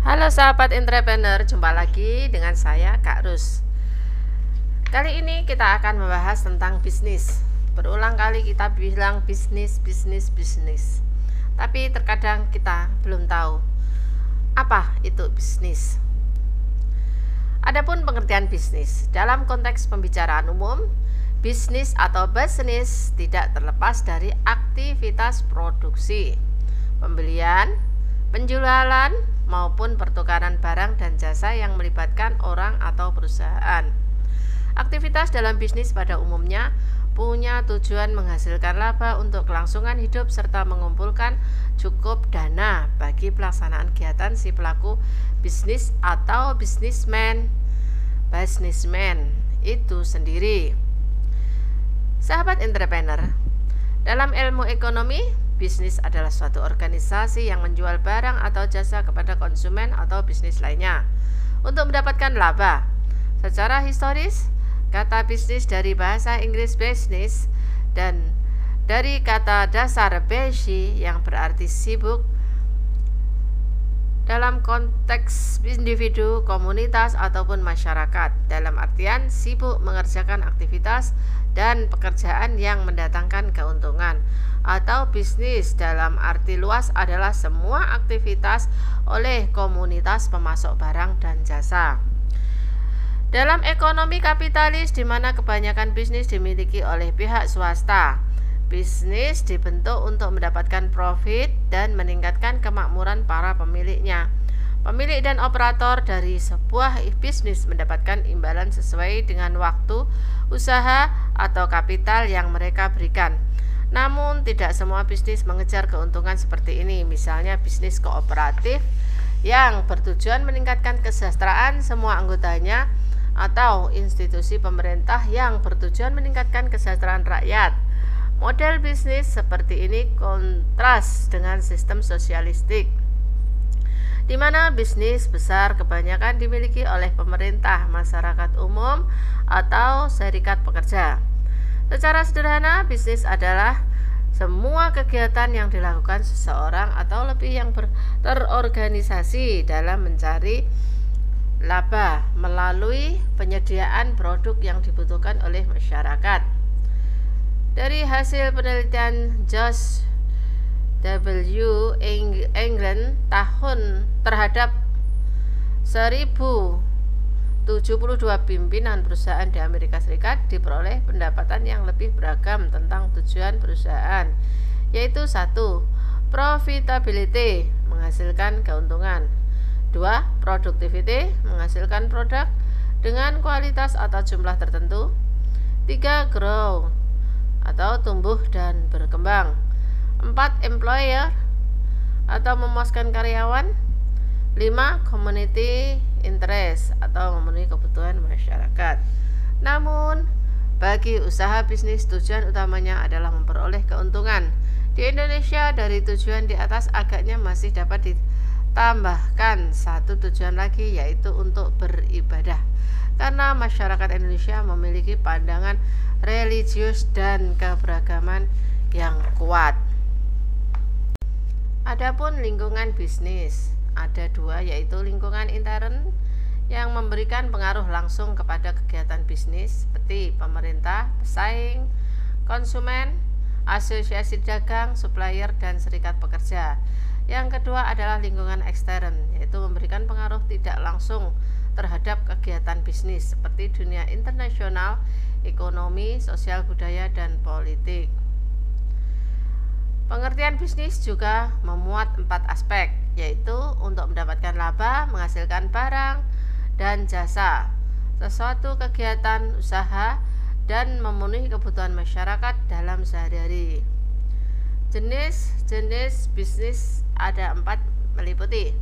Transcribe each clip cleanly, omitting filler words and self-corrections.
Halo sahabat entrepreneur, jumpa lagi dengan saya Kak Rus. Kali ini kita akan membahas tentang bisnis. Berulang kali kita bilang bisnis. Tapi terkadang kita belum tahu apa itu bisnis. Adapun pengertian bisnis dalam konteks pembicaraan umum, bisnis atau business tidak terlepas dari aktivitas produksi, pembelian, penjualan, maupun pertukaran barang dan jasa yang melibatkan orang atau perusahaan. Aktivitas dalam bisnis pada umumnya punya tujuan menghasilkan laba untuk kelangsungan hidup serta mengumpulkan cukup dana bagi pelaksanaan kegiatan si pelaku bisnis atau businessman itu sendiri. Sahabat entrepreneur, dalam ilmu ekonomi, bisnis adalah suatu organisasi yang menjual barang atau jasa kepada konsumen atau bisnis lainnya untuk mendapatkan laba. Secara historis, kata bisnis dari bahasa Inggris business dan dari kata dasar busy yang berarti sibuk dalam konteks individu, komunitas, ataupun masyarakat, dalam artian sibuk mengerjakan aktivitas dan pekerjaan yang mendatangkan keuntungan. Atau bisnis dalam arti luas adalah semua aktivitas oleh komunitas pemasok barang dan jasa. Dalam ekonomi kapitalis di mana kebanyakan bisnis dimiliki oleh pihak swasta, bisnis dibentuk untuk mendapatkan profit dan meningkatkan kemakmuran para pemiliknya. Pemilik dan operator dari sebuah bisnis mendapatkan imbalan sesuai dengan waktu, usaha, atau kapital yang mereka berikan. Namun tidak semua bisnis mengejar keuntungan seperti ini. Misalnya bisnis kooperatif yang bertujuan meningkatkan kesejahteraan semua anggotanya, atau institusi pemerintah yang bertujuan meningkatkan kesejahteraan rakyat. Model bisnis seperti ini kontras dengan sistem sosialistik, di mana bisnis besar kebanyakan dimiliki oleh pemerintah, masyarakat umum, atau serikat pekerja. Secara sederhana, bisnis adalah semua kegiatan yang dilakukan seseorang atau lebih yang terorganisasi dalam mencari laba melalui penyediaan produk yang dibutuhkan oleh masyarakat. Dari hasil penelitian Josh W. England tahun terhadap 1072 pimpinan perusahaan di Amerika Serikat, diperoleh pendapatan yang lebih beragam tentang tujuan perusahaan, yaitu 1. Profitability, menghasilkan keuntungan. 2. Productivity, menghasilkan produk dengan kualitas atau jumlah tertentu. 3. Grow, atau tumbuh dan berkembang. 4. Employer, atau memuaskan karyawan. 5. Community interest, atau memenuhi kebutuhan masyarakat. Namun, bagi usaha bisnis tujuan utamanya adalah memperoleh keuntungan. Di Indonesia, dari tujuan di atas agaknya masih dapat ditambahkan satu tujuan lagi, yaitu untuk beribadah. Karena masyarakat Indonesia memiliki pandangan religius dan keberagaman yang kuat. Adapun lingkungan bisnis ada dua, yaitu lingkungan intern yang memberikan pengaruh langsung kepada kegiatan bisnis seperti pemerintah, pesaing, konsumen, asosiasi dagang, supplier, dan serikat pekerja. Yang kedua adalah lingkungan ekstern, yaitu memberikan pengaruh tidak langsung terhadap kegiatan bisnis seperti dunia internasional, ekonomi, sosial, budaya, dan politik. Pengertian bisnis juga memuat 4 aspek, yaitu untuk mendapatkan laba, menghasilkan barang dan jasa, sesuatu kegiatan usaha, dan memenuhi kebutuhan masyarakat dalam sehari-hari. Jenis bisnis ada 4, meliputi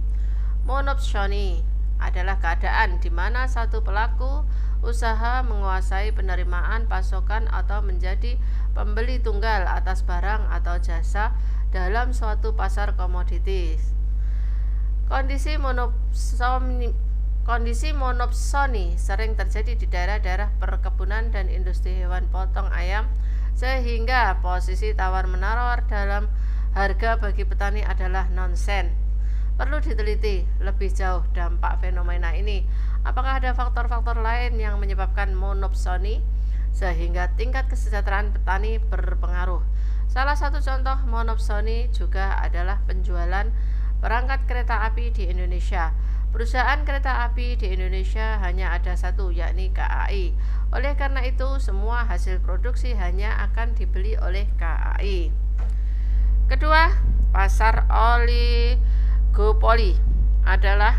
monopsony, adalah keadaan di mana satu pelaku usaha menguasai penerimaan pasokan atau menjadi pembeli tunggal atas barang atau jasa dalam suatu pasar komoditis. Kondisi monopsony sering terjadi di daerah-daerah perkebunan dan industri hewan potong ayam, sehingga posisi tawar-menawar dalam harga bagi petani adalah nonsens. Perlu diteliti lebih jauh dampak fenomena ini. Apakah ada faktor-faktor lain yang menyebabkan monopsoni sehingga tingkat kesejahteraan petani berpengaruh? Salah satu contoh monopsoni juga adalah penjualan perangkat kereta api di Indonesia. Perusahaan kereta api di Indonesia hanya ada satu, yakni KAI. Oleh karena itu, semua hasil produksi hanya akan dibeli oleh KAI. Kedua, pasar oligopoli adalah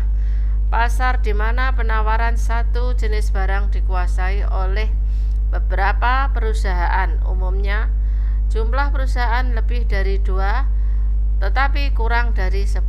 pasar di mana penawaran satu jenis barang dikuasai oleh beberapa perusahaan. Umumnya, jumlah perusahaan lebih dari 2, tetapi kurang dari 10.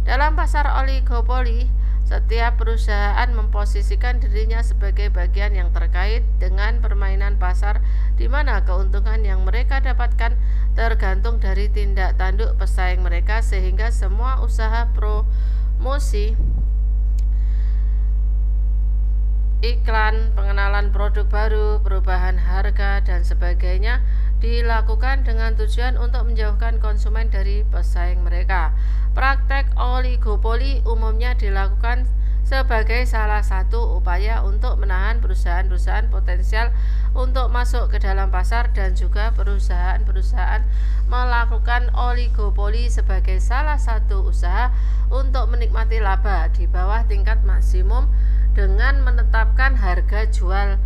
Dalam pasar oligopoli, setiap perusahaan memposisikan dirinya sebagai bagian yang terkait dengan permainan pasar, di mana keuntungan yang mereka dapatkan tergantung dari tindak tanduk pesaing mereka, sehingga semua usaha promosi, iklan, pengenalan produk baru, perubahan harga, dan sebagainya dilakukan dengan tujuan untuk menjauhkan konsumen dari pesaing mereka. Praktek oligopoli umumnya dilakukan sebagai salah satu upaya untuk menahan perusahaan-perusahaan potensial untuk masuk ke dalam pasar, dan juga perusahaan-perusahaan melakukan oligopoli sebagai salah satu usaha untuk menikmati laba di bawah tingkat maksimum dengan menetapkan harga jual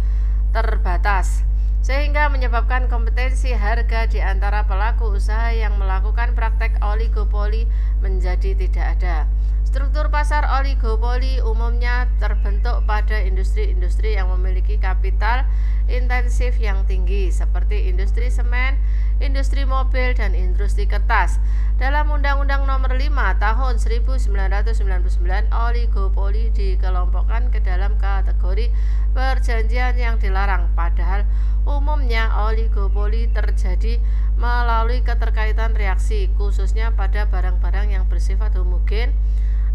terbatas, sehingga menyebabkan kompetensi harga di antara pelaku usaha yang melakukan praktek oligopoli menjadi tidak ada. Struktur pasar oligopoli umumnya terbentuk pada industri-industri yang memiliki kapital intensif yang tinggi, seperti industri semen, industri mobil, dan industri kertas. Dalam Undang-Undang Nomor 5 Tahun 1999, oligopoli dikelompokkan ke dalam kategori perjanjian yang dilarang, padahal umumnya oligopoli terjadi melalui keterkaitan reaksi, khususnya pada barang-barang yang bersifat homogen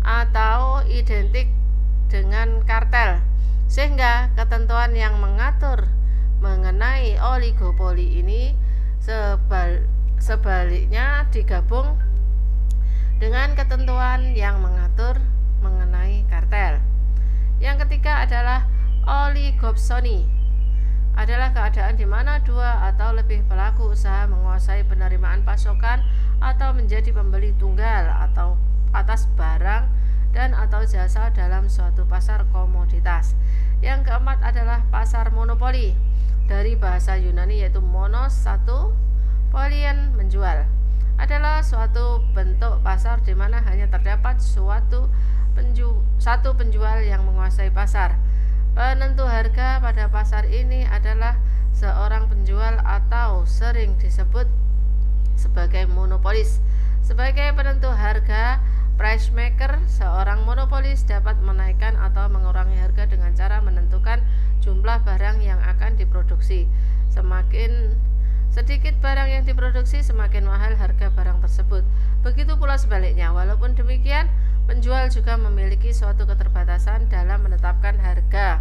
atau identik dengan kartel, sehingga ketentuan yang mengatur mengenai oligopoli ini sebaliknya digabung dengan ketentuan yang mengatur mengenai kartel. Yang ketiga adalah oligopsoni, adalah keadaan di mana dua atau lebih pelaku usaha menguasai penerimaan pasokan atau menjadi pembeli tunggal atau atas barang dan atau jasa dalam suatu pasar komoditas. Yang keempat adalah pasar monopoli, dari bahasa Yunani yaitu monos, satu, polien, menjual. Adalah suatu bentuk pasar di mana hanya terdapat satu penjual yang menguasai pasar. Penentu harga pada pasar ini adalah seorang penjual atau sering disebut sebagai monopolis. Sebagai penentu harga, price maker, seorang monopolis dapat menaikkan atau mengurangi harga dengan cara menentukan jumlah barang yang akan diproduksi. Semakin sedikit barang yang diproduksi, semakin mahal harga barang tersebut. Begitu pula sebaliknya. Walaupun demikian, penjual juga memiliki suatu keterbatasan dalam menetapkan harga.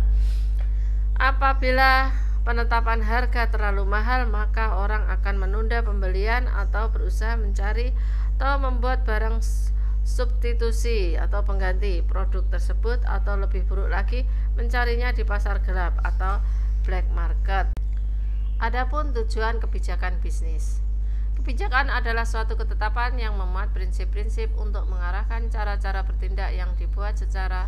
Apabila penetapan harga terlalu mahal, maka orang akan menunda pembelian atau berusaha mencari atau membuat barang substitusi atau pengganti produk tersebut, atau lebih buruk lagi, mencarinya di pasar gelap atau black market. Adapun tujuan kebijakan bisnis. Kebijakan adalah suatu ketetapan yang memuat prinsip-prinsip untuk mengarahkan cara-cara bertindak yang dibuat secara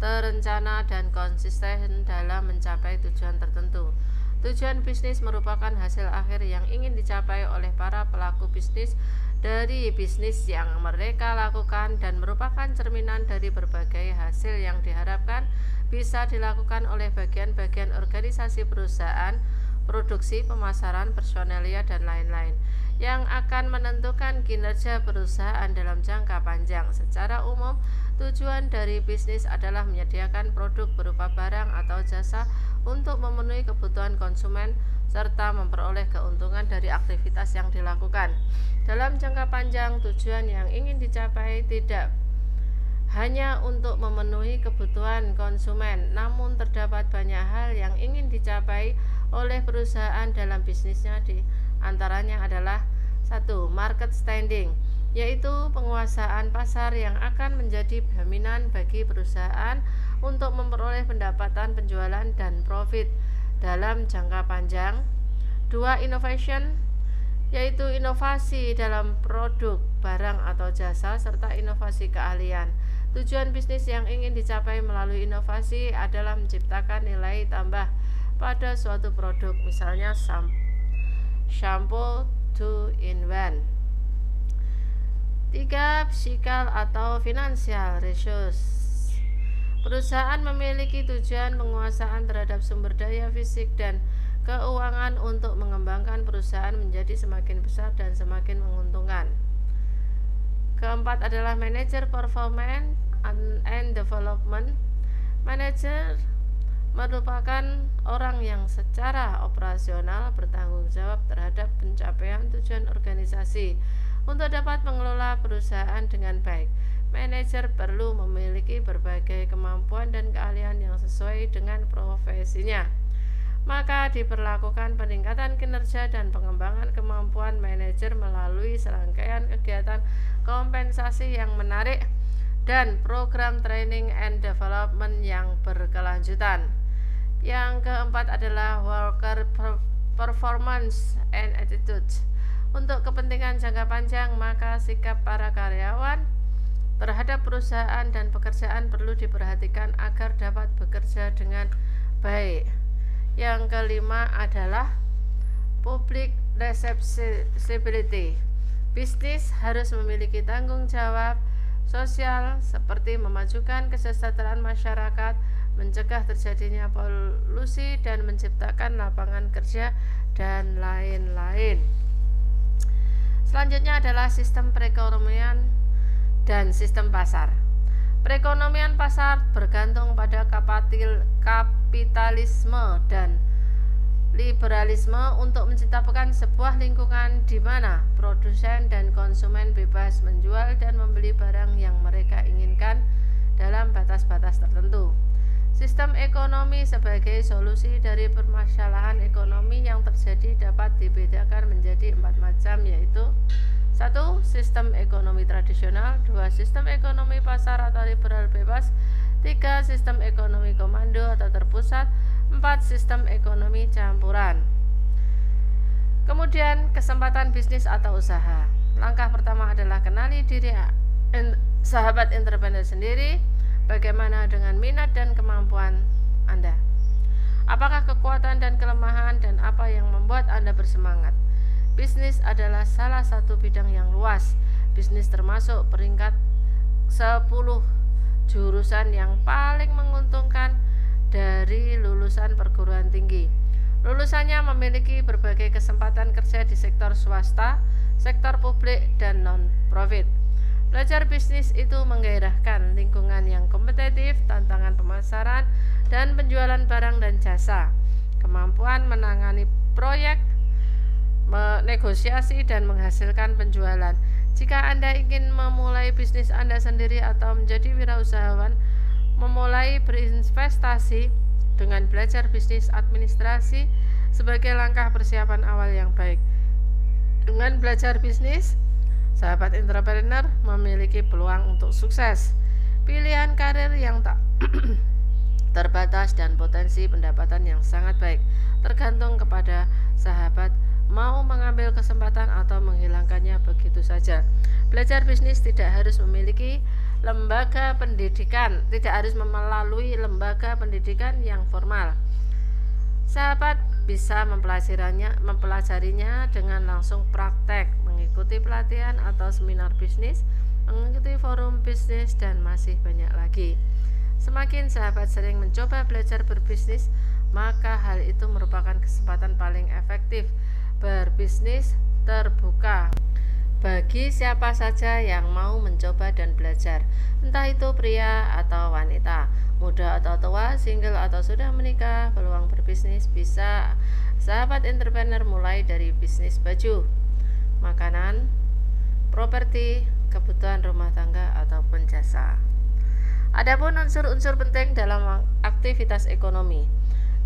terencana dan konsisten dalam mencapai tujuan tertentu. Tujuan bisnis merupakan hasil akhir yang ingin dicapai oleh para pelaku bisnis dari bisnis yang mereka lakukan, dan merupakan cerminan dari berbagai hasil yang diharapkan bisa dilakukan oleh bagian-bagian organisasi perusahaan, produksi, pemasaran, personelia, dan lain-lain, yang akan menentukan kinerja perusahaan dalam jangka panjang. Secara umum, tujuan dari bisnis adalah menyediakan produk berupa barang atau jasa untuk memenuhi kebutuhan konsumen serta memperoleh keuntungan dari aktivitas yang dilakukan. Dalam jangka panjang, tujuan yang ingin dicapai tidak hanya untuk memenuhi kebutuhan konsumen, namun terdapat banyak hal yang ingin dicapai oleh perusahaan dalam bisnisnya. Di antaranya adalah 1. Market standing. yaitu penguasaan pasar yang akan menjadi jaminan bagi perusahaan untuk memperoleh pendapatan penjualan dan profit dalam jangka panjang. 2. Innovation, yaitu inovasi dalam produk, barang atau jasa, serta inovasi keahlian. Tujuan bisnis yang ingin dicapai melalui inovasi adalah menciptakan nilai tambah pada suatu produk, misalnya shampoo to invent. 3. Physical atau financial resource. Perusahaan memiliki tujuan penguasaan terhadap sumber daya fisik dan keuangan untuk mengembangkan perusahaan menjadi semakin besar dan semakin menguntungkan. Keempat adalah manager performance and development. Manager merupakan orang yang secara operasional bertanggung jawab terhadap pencapaian tujuan organisasi. Untuk dapat mengelola perusahaan dengan baik, manajer perlu memiliki berbagai kemampuan dan keahlian yang sesuai dengan profesinya. Maka diperlakukan peningkatan kinerja dan pengembangan kemampuan manajer melalui serangkaian kegiatan kompensasi yang menarik dan program training and development yang berkelanjutan. Yang keempat adalah worker performance and attitude. Untuk kepentingan jangka panjang, maka sikap para karyawan terhadap perusahaan dan pekerjaan perlu diperhatikan agar dapat bekerja dengan baik. Yang kelima adalah public responsibility. Bisnis harus memiliki tanggung jawab sosial seperti memajukan kesejahteraan masyarakat, mencegah terjadinya polusi, dan menciptakan lapangan kerja, dan lain-lain. Selanjutnya adalah sistem perekonomian dan sistem pasar. Perekonomian pasar bergantung pada kapitalisme dan liberalisme untuk menciptakan sebuah lingkungan di mana produsen dan konsumen bebas menjual dan membeli barang yang mereka inginkan dalam batas-batas tertentu. Sistem ekonomi sebagai solusi dari permasalahan ekonomi yang terjadi dapat dibedakan menjadi 4 macam, yaitu 1. Sistem ekonomi tradisional. 2. Sistem ekonomi pasar atau liberal bebas. 3. Sistem ekonomi komando atau terpusat. 4. Sistem ekonomi campuran. Kemudian kesempatan bisnis atau usaha. Langkah pertama adalah kenali diri sahabat entrepreneur sendiri. Bagaimana dengan minat dan kemampuan Anda? Apakah kekuatan dan kelemahan, dan apa yang membuat Anda bersemangat? Bisnis adalah salah satu bidang yang luas. Bisnis termasuk peringkat 10 jurusan yang paling menguntungkan dari lulusan perguruan tinggi. Lulusannya memiliki berbagai kesempatan kerja di sektor swasta, sektor publik, dan non-profit. Belajar bisnis itu menggairahkan lingkungan yang kompetitif, tantangan pemasaran dan penjualan barang dan jasa, kemampuan menangani proyek, negosiasi, dan menghasilkan penjualan. Jika Anda ingin memulai bisnis Anda sendiri atau menjadi wirausahawan, memulai berinvestasi dengan belajar bisnis administrasi sebagai langkah persiapan awal yang baik. Dengan belajar bisnis, sahabat entrepreneur memiliki peluang untuk sukses. Pilihan karir yang tak terbatas dan potensi pendapatan yang sangat baik tergantung kepada sahabat mau mengambil kesempatan atau menghilangkannya begitu saja. Belajar bisnis tidak harus memiliki lembaga pendidikan, tidak harus melalui lembaga pendidikan yang formal. Sahabat bisa mempelajarinya dengan langsung praktek, mengikuti pelatihan atau seminar bisnis, mengikuti forum bisnis, dan masih banyak lagi. Semakin sahabat sering mencoba belajar berbisnis, maka hal itu merupakan kesempatan paling efektif berbisnis terbuka bagi siapa saja yang mau mencoba dan belajar, entah itu pria atau wanita, muda atau tua, single atau sudah menikah. Peluang berbisnis bisa sahabat entrepreneur mulai dari bisnis baju, makanan, properti, kebutuhan rumah tangga, ataupun jasa. Adapun unsur-unsur penting dalam aktivitas ekonomi.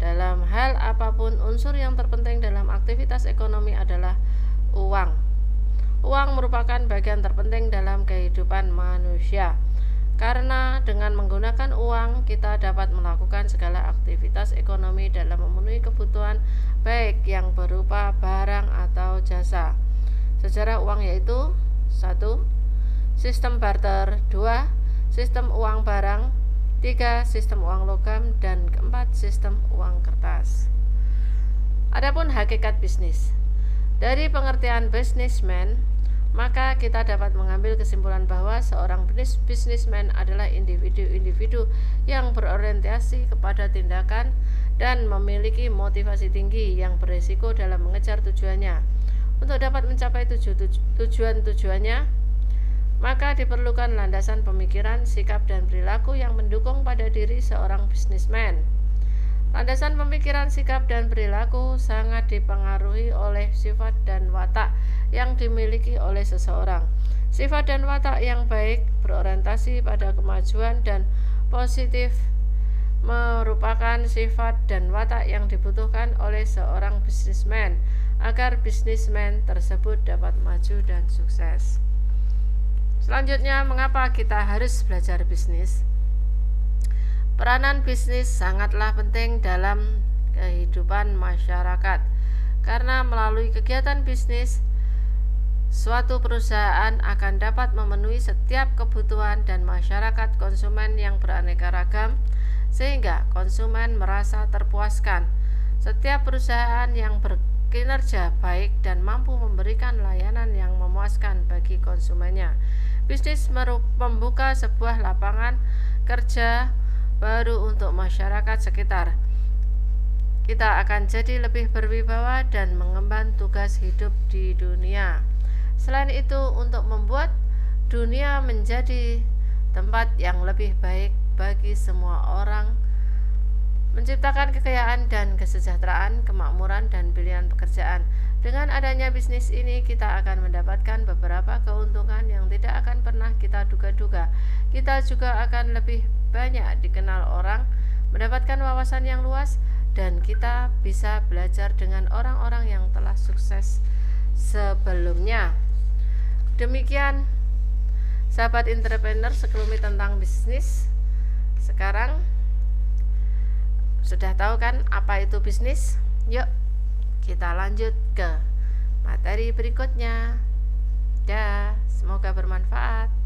Dalam hal apapun, unsur yang terpenting dalam aktivitas ekonomi adalah uang. Uang merupakan bagian terpenting dalam kehidupan manusia. Karena dengan menggunakan uang, kita dapat melakukan segala aktivitas ekonomi dalam memenuhi kebutuhan, baik yang berupa barang atau jasa. Sejarah uang yaitu 1. Sistem barter, 2. Sistem uang barang, 3. Sistem uang logam, dan 4. Sistem uang kertas. Adapun hakikat bisnis. Dari pengertian businessman, maka kita dapat mengambil kesimpulan bahwa seorang businessman adalah individu-individu yang berorientasi kepada tindakan dan memiliki motivasi tinggi yang beresiko dalam mengejar tujuannya. Untuk dapat mencapai tujuan-tujuannya, maka diperlukan landasan pemikiran, sikap, dan perilaku yang mendukung pada diri seorang businessman. Landasan pemikiran, sikap, dan perilaku sangat dipengaruhi oleh sifat dan watak yang dimiliki oleh seseorang. Sifat dan watak yang baik berorientasi pada kemajuan dan positif merupakan sifat dan watak yang dibutuhkan oleh seorang businessman agar businessman tersebut dapat maju dan sukses. Selanjutnya, mengapa kita harus belajar bisnis? Peranan bisnis sangatlah penting dalam kehidupan masyarakat, karena melalui kegiatan bisnis, suatu perusahaan akan dapat memenuhi setiap kebutuhan dan masyarakat konsumen yang beraneka ragam, sehingga konsumen merasa terpuaskan. Setiap perusahaan yang berkinerja baik dan mampu memberikan layanan yang memuaskan bagi konsumennya. Bisnis membuka sebuah lapangan kerja baru untuk masyarakat sekitar. Kita akan jadi lebih berwibawa dan mengemban tugas hidup di dunia. Selain itu, untuk membuat dunia menjadi tempat yang lebih baik bagi semua orang, menciptakan kekayaan dan kesejahteraan, kemakmuran, dan pilihan pekerjaan. Dengan adanya bisnis ini, kita akan mendapatkan beberapa keuntungan yang tidak akan pernah kita duga-duga. Kita juga akan lebih banyak dikenal orang, mendapatkan wawasan yang luas, dan kita bisa belajar dengan orang-orang yang telah sukses sebelumnya. Demikian sahabat entrepreneur sekelumit tentang bisnis. Sekarang sudah tahu kan apa itu bisnis? Yuk kita lanjut ke materi berikutnya. Semoga bermanfaat.